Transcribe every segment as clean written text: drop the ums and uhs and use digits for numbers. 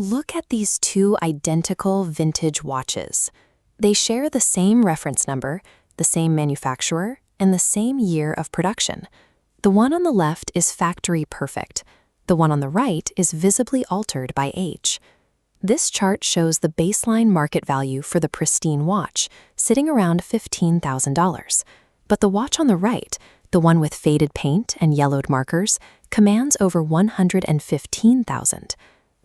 Look at these two identical vintage watches. They share the same reference number, the same manufacturer, and the same year of production. The one on the left is factory perfect. The one on the right is visibly altered by age. This chart shows the baseline market value for the pristine watch, sitting around $15,000. But the watch on the right, the one with faded paint and yellowed markers, commands over $115,000.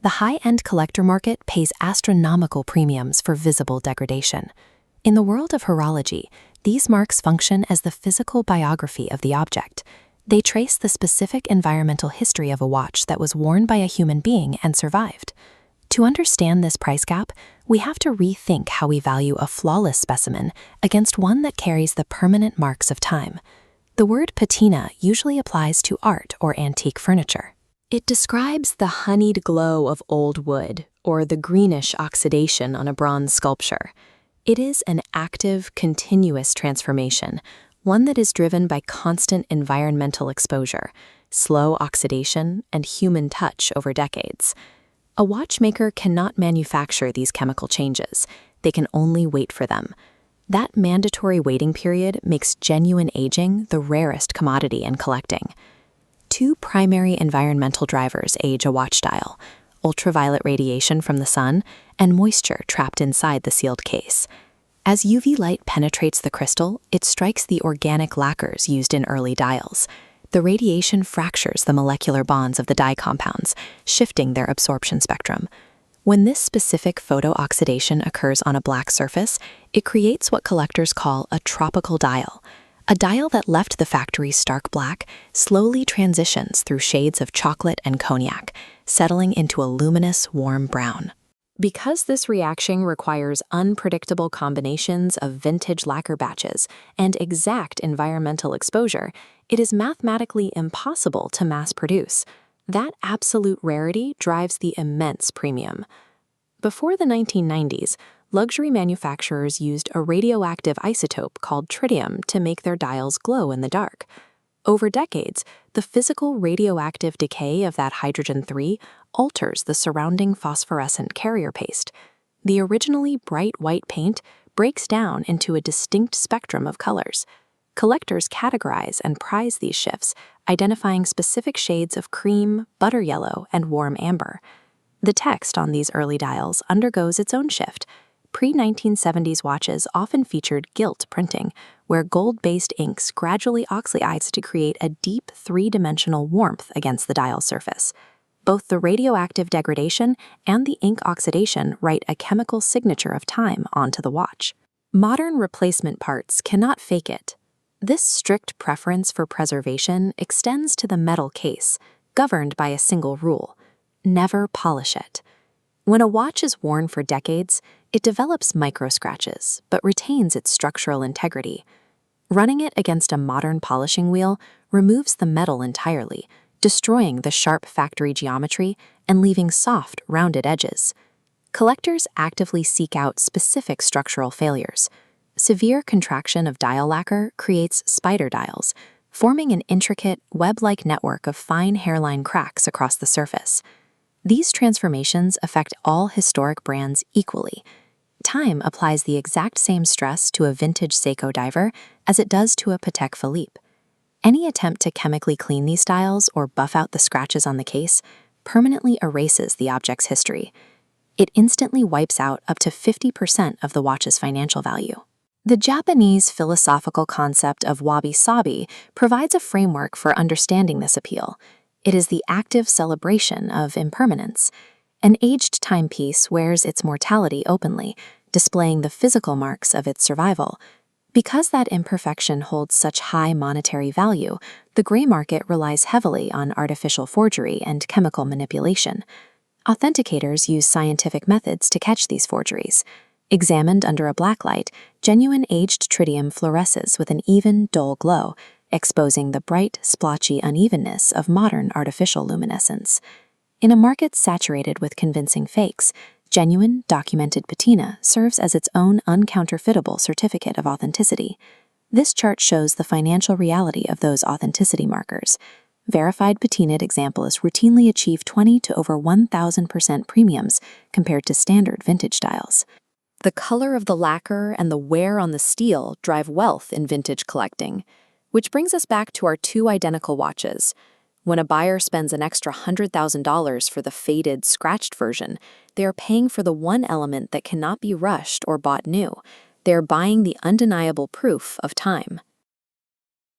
The high-end collector market pays astronomical premiums for visible degradation. In the world of horology, these marks function as the physical biography of the object. They trace the specific environmental history of a watch that was worn by a human being and survived. To understand this price gap, we have to rethink how we value a flawless specimen against one that carries the permanent marks of time. The word patina usually applies to art or antique furniture. It describes the honeyed glow of old wood or the greenish oxidation on a bronze sculpture. It is an active, continuous transformation, one that is driven by constant environmental exposure, slow oxidation, and human touch over decades. A watchmaker cannot manufacture these chemical changes. They can only wait for them. That mandatory waiting period makes genuine aging the rarest commodity in collecting. Two primary environmental drivers age a watch dial: ultraviolet radiation from the sun and moisture trapped inside the sealed case. As UV light penetrates the crystal, it strikes the organic lacquers used in early dials. The radiation fractures the molecular bonds of the dye compounds, shifting their absorption spectrum. When this specific photooxidation occurs on a black surface, it creates what collectors call a tropical dial. A dial that left the factory stark black slowly transitions through shades of chocolate and cognac, settling into a luminous, warm brown. Because this reaction requires unpredictable combinations of vintage lacquer batches and exact environmental exposure, it is mathematically impossible to mass produce. That absolute rarity drives the immense premium. Before the 1990s, luxury manufacturers used a radioactive isotope called tritium to make their dials glow in the dark. Over decades, the physical radioactive decay of that hydrogen-3 alters the surrounding phosphorescent carrier paste. The originally bright white paint breaks down into a distinct spectrum of colors. Collectors categorize and prize these shifts, identifying specific shades of cream, butter yellow, and warm amber. The text on these early dials undergoes its own shift. Pre-1970s watches often featured gilt printing, where gold-based inks gradually oxidized to create a deep three-dimensional warmth against the dial surface. Both the radioactive degradation and the ink oxidation write a chemical signature of time onto the watch. Modern replacement parts cannot fake it. This strict preference for preservation extends to the metal case, governed by a single rule: never polish it. When a watch is worn for decades, it develops micro-scratches, but retains its structural integrity. Running it against a modern polishing wheel removes the metal entirely, destroying the sharp factory geometry and leaving soft, rounded edges. Collectors actively seek out specific structural failures. Severe contraction of dial lacquer creates spider dials, forming an intricate, web-like network of fine hairline cracks across the surface. These transformations affect all historic brands equally. Time applies the exact same stress to a vintage Seiko diver as it does to a Patek Philippe. Any attempt to chemically clean these dials or buff out the scratches on the case permanently erases the object's history. It instantly wipes out up to 50% of the watch's financial value. The Japanese philosophical concept of wabi-sabi provides a framework for understanding this appeal. It is the active celebration of impermanence. An aged timepiece wears its mortality openly, displaying the physical marks of its survival. Because that imperfection holds such high monetary value, the gray market relies heavily on artificial forgery and chemical manipulation. Authenticators use scientific methods to catch these forgeries. Examined under a blacklight, genuine aged tritium fluoresces with an even, dull glow, exposing the bright, splotchy unevenness of modern artificial luminescence. In a market saturated with convincing fakes, genuine, documented patina serves as its own uncounterfeitable certificate of authenticity. This chart shows the financial reality of those authenticity markers. verified patinated examples routinely achieve 20 to over 1,000% premiums compared to standard vintage styles. The color of the lacquer and the wear on the steel drive wealth in vintage collecting, which brings us back to our two identical watches. When a buyer spends an extra $100,000 for the faded, scratched version, they are paying for the one element that cannot be rushed or bought new. They are buying the undeniable proof of time.